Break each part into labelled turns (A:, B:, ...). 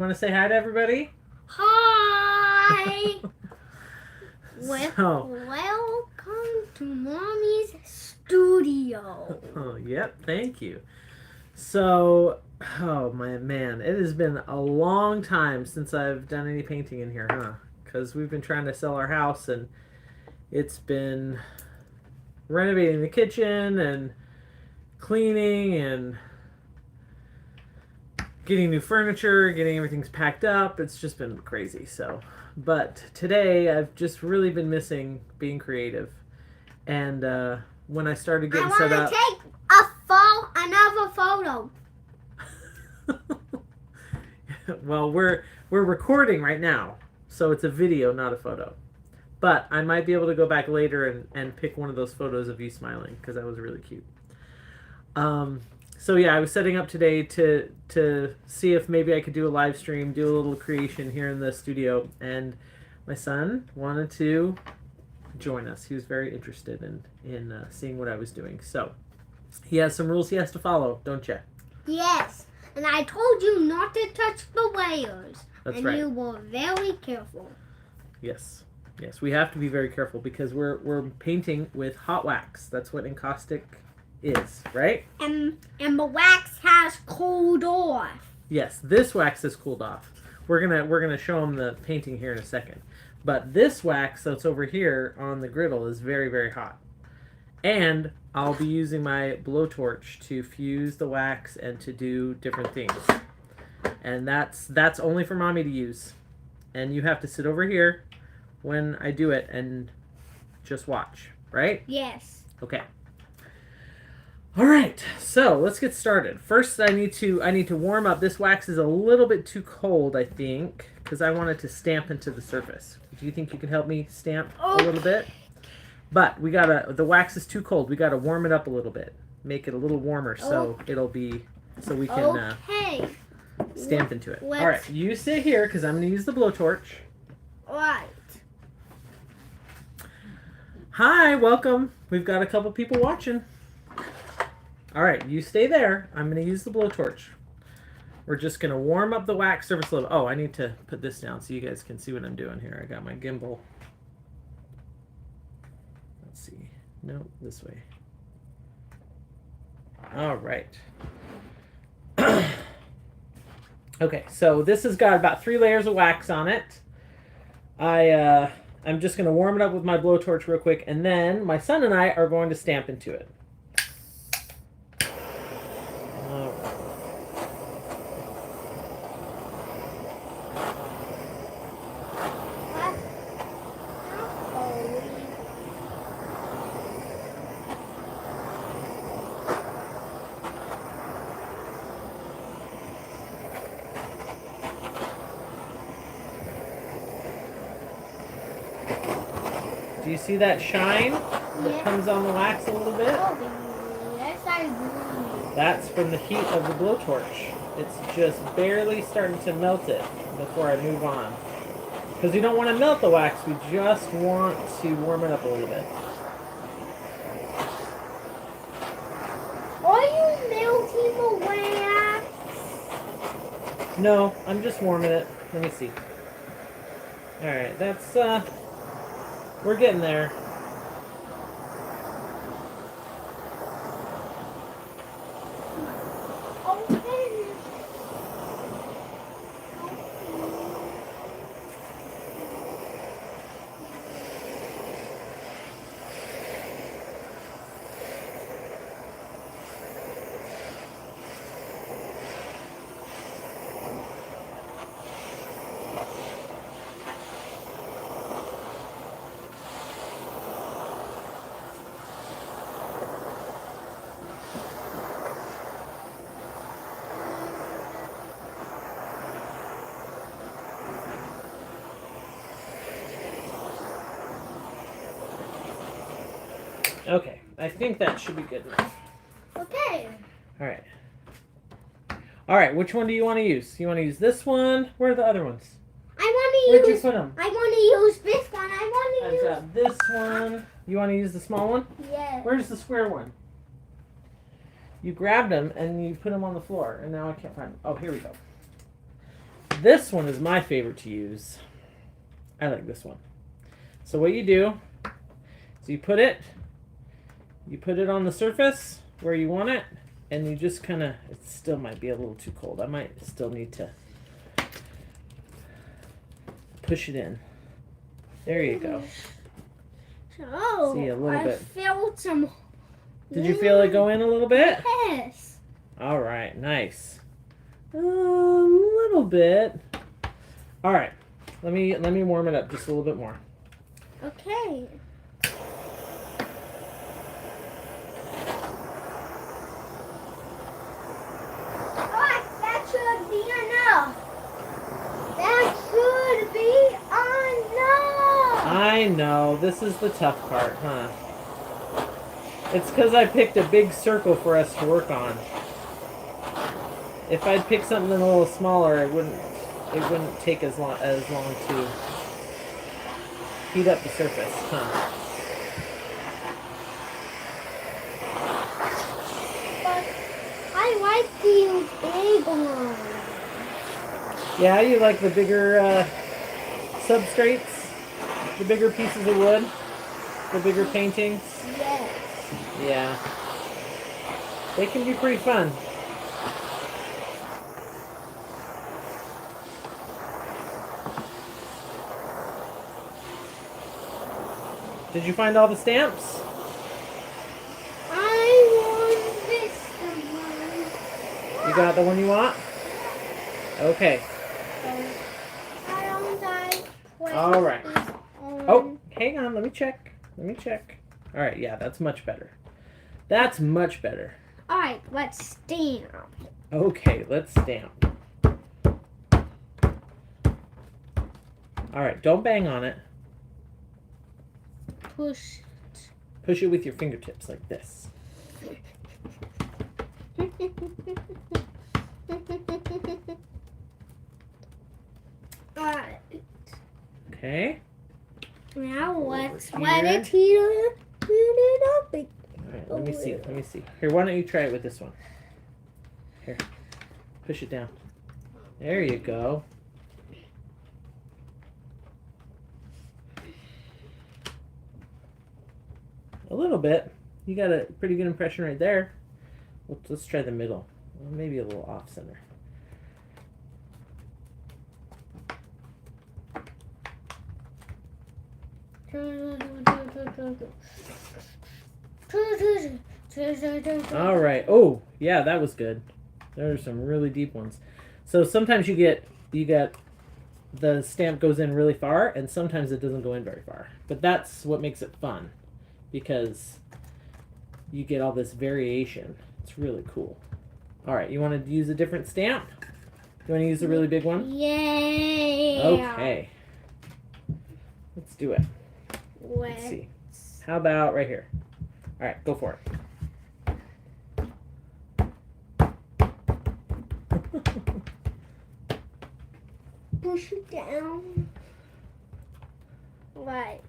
A: Want to say hi to everybody?
B: Hi!
A: So,
B: Welcome to Mommy's studio.
A: yep, thank you. So, oh my man, it has been a long time since I've done any painting in here, huh? Because we've been trying to sell our house and it's been renovating the kitchen and cleaning and getting new furniture, getting everything's packed up. It's just been crazy. But today I've just really been missing being creative. And when I started getting set up,
B: I want to take another photo.
A: well, we're recording right now, so it's a video, not a photo. But I might be able to go back later and pick one of those photos of you smiling because that was really cute. So yeah, I was setting up today to see if maybe I could do a live stream, do a little creation here in the studio, and my son wanted to join us. He was very interested in seeing what I was doing. So he has some rules he has to follow, don't you?
B: Yes, and I told you not to touch the wires.
A: That's right.
B: And you were very careful.
A: Yes. Yes, we have to be very careful because we're painting with hot wax. That's what encaustic is, right?
B: And the wax has cooled off.
A: Yes, this wax has cooled off. We're gonna show them the painting here in a second. But this wax that's over here on the griddle is very, very hot. And I'll be using my blowtorch to fuse the wax and to do different things. And that's only for Mommy to use. And you have to sit over here when I do it and just watch, right?
B: Yes.
A: Okay. All right, so let's get started. First, I need to warm up. This wax is a little bit too cold, I think, because I want it to stamp into the surface. Do you think you can help me stamp a little bit? But the wax is too cold. We gotta warm it up a little bit, make it a little warmer, so we can stamp into it. All right, you sit here because I'm gonna use the blowtorch.
B: Right.
A: Hi, welcome. We've got a couple people watching. All right, you stay there. I'm going to use the blowtorch. We're just going to warm up the wax surface a little. Oh, I need to put this down so you guys can see what I'm doing here. I got my gimbal. Let's see. No, this way. All right. Okay, so this has got about 3 layers of wax on it. I'm just going to warm it up with my blowtorch real quick, and then my son and I are going to stamp into it. Do you see that shine that comes on the wax a little bit?
B: Yes, I do.
A: That's from the heat of the blowtorch. It's just barely starting to melt it before I move on. Because we don't want to melt the wax, we just want to warm it up a little bit.
B: Are you melting the wax?
A: No, I'm just warming it. Let me see. Alright, that's, we're getting there. Okay, I think that should be good enough.
B: Okay.
A: Alright. Alright, which one do you want to use? You want to use this one? Where are the other ones?
B: I want to
A: Where'd
B: use...
A: you put them?
B: I want to use this one. I want to
A: I've
B: use...
A: got this one. You want to use the small one?
B: Yes.
A: Where's the square one? You grabbed them and you put them on the floor, and now I can't find them. Oh, here we go. This one is my favorite to use. I like this one. So what you do is you put it on the surface where you want it, and you just kind of, it still might be a little too cold. I might still need to push it in. There you go.
B: So,
A: See, a little
B: I
A: bit.
B: felt some.
A: Did you feel it go in a little bit?
B: Yes.
A: All right, nice. A little bit. All right, let me warm it up just a little bit more.
B: Okay. Alright, that should be enough. That should be enough.
A: I know, this is the tough part, huh? It's because I picked a big circle for us to work on. If I'd picked something a little smaller, it wouldn't take as long to heat up the surface, huh?
B: But I like these big ones.
A: Yeah, you like the bigger substrates? The bigger pieces of wood? The bigger paintings?
B: Yes.
A: Yeah. They can be pretty fun. Did you find all the stamps?
B: I want this one.
A: You got the one you want? Okay.
B: I don't like putting
A: All right.
B: this on.
A: Oh, hang on. Let me check. All right. Yeah, that's much better. That's much better.
B: Alright, let's stamp.
A: Okay, let's stamp. All right. Don't bang on it.
B: Push.
A: Push it with your fingertips like this.
B: Alright,
A: Okay.
B: now let's
A: Over
B: let
A: here.
B: it heat it up.
A: All right. Let me see. Here, why don't you try it with this one? Here. Push it down. There you go. A little bit. You got a pretty good impression right there. Let's try the middle. Well, maybe a little off center. All right. Oh, yeah, that was good. There are some really deep ones. So sometimes you get the stamp goes in really far, and sometimes it doesn't go in very far. But that's what makes it fun, because you get all this variation. It's really cool. All right, you want to use a different stamp? You want to use a really big one?
B: Yeah.
A: Okay. Let's do it. Let's see. How about right here? All right, go for it.
B: Push it down. Right.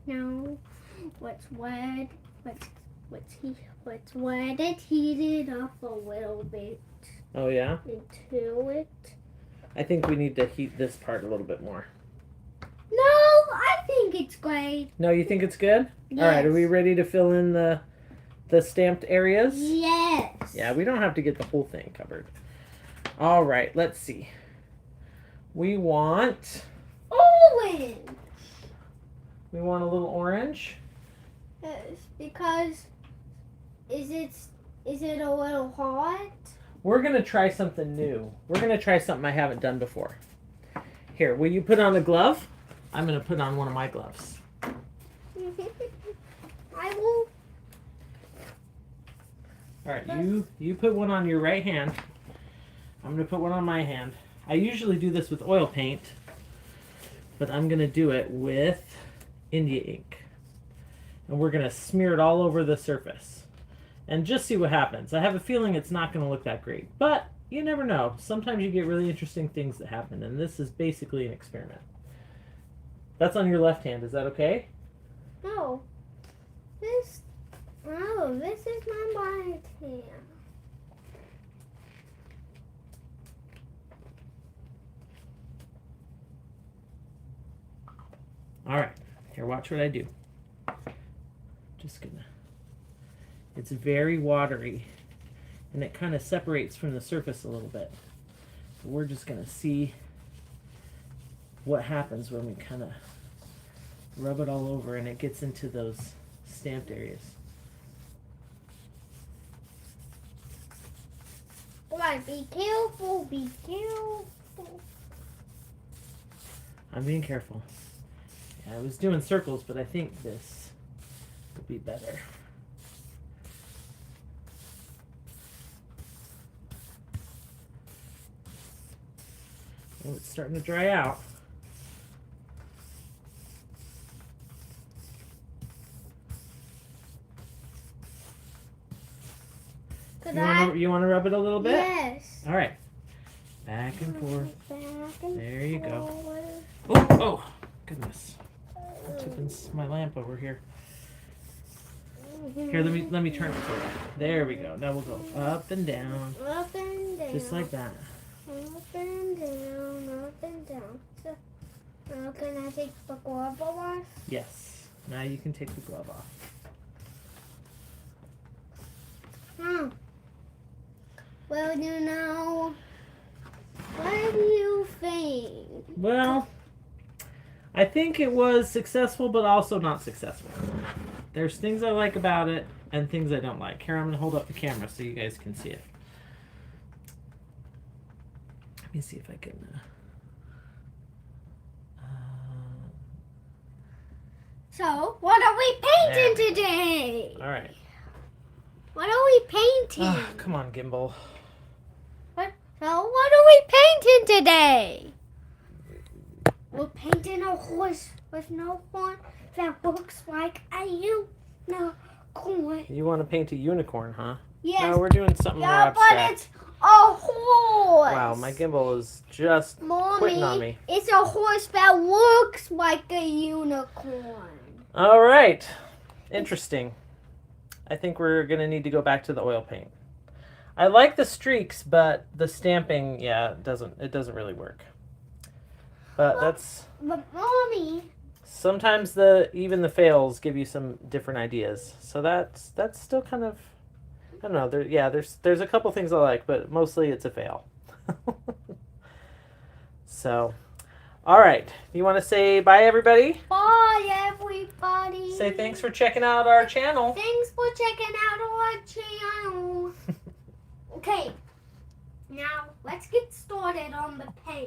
B: Now, what's wet? What's wet? It heated up a little bit
A: Oh yeah?
B: into it.
A: I think we need to heat this part a little bit more.
B: No, I think it's great.
A: No, you think it's good? All right, are we ready to fill in the stamped areas?
B: Yes.
A: Yeah, we don't have to get the whole thing covered. All right, let's see. We want
B: Orange.
A: a little orange.
B: Yes, because is it a little hot?
A: We're going to try something new. We're going to try something I haven't done before. Here, will you put on a glove? I'm going to put on one of my gloves.
B: I will.
A: All right, you put one on your right hand. I'm going to put one on my hand. I usually do this with oil paint, but I'm going to do it with India ink. And we're going to smear it all over the surface and just see what happens. I have a feeling it's not going to look that great, but you never know. Sometimes you get really interesting things that happen, and this is basically an experiment. That's on your left hand. Is that okay?
B: No. This is my right hand.
A: All right, here, watch what I do. Just gonna, it's very watery and it kind of separates from the surface a little bit. So we're just gonna see what happens when we kind of rub it all over and it gets into those stamped areas.
B: Alright, be careful, be careful.
A: I'm being careful. Yeah, I was doing circles, but I think this will be better. Oh, it's starting to dry out. You want to rub it a little bit?
B: Yes.
A: All right. Back and forth.
B: Back and
A: There you go.
B: forward.
A: Oh, goodness. I'm tipping my lamp over here. Here, let me turn it so there we go. Now we'll go up and down.
B: Up and down.
A: Just like that.
B: Up and down, up and down. So, now can I take the glove off?
A: Yes. Now you can take the glove off.
B: Well, you know, what do you think?
A: Well, I think it was successful, but also not successful. There's things I like about it and things I don't like. Here, I'm going to hold up the camera so you guys can see it. Let me see if I can...
B: So, what are we painting today?
A: all right.
B: What are we painting?
A: Ah, come on, Gimbal.
B: So, what are we painting today? We're painting a horse with no horn that looks like a unicorn.
A: You want to paint a unicorn, huh?
B: Yes.
A: No, we're doing something more
B: Yeah, but
A: abstract.
B: it's a horse.
A: Wow, my gimbal is just quitting on me.
B: It's a horse that looks like a unicorn.
A: All right. Interesting. I think we're going to need to go back to the oil paint. I like the streaks, but the stamping, yeah, it doesn't really work. But that's
B: But Mommy,
A: sometimes even the fails give you some different ideas. So that's still kind of, I don't know. There's a couple things I like, but mostly it's a fail. So, all right. You want to say bye, everybody?
B: bye everybody.
A: Say thanks for checking out our channel.
B: Thanks for checking out our channel. Okay, now let's get started on the paint.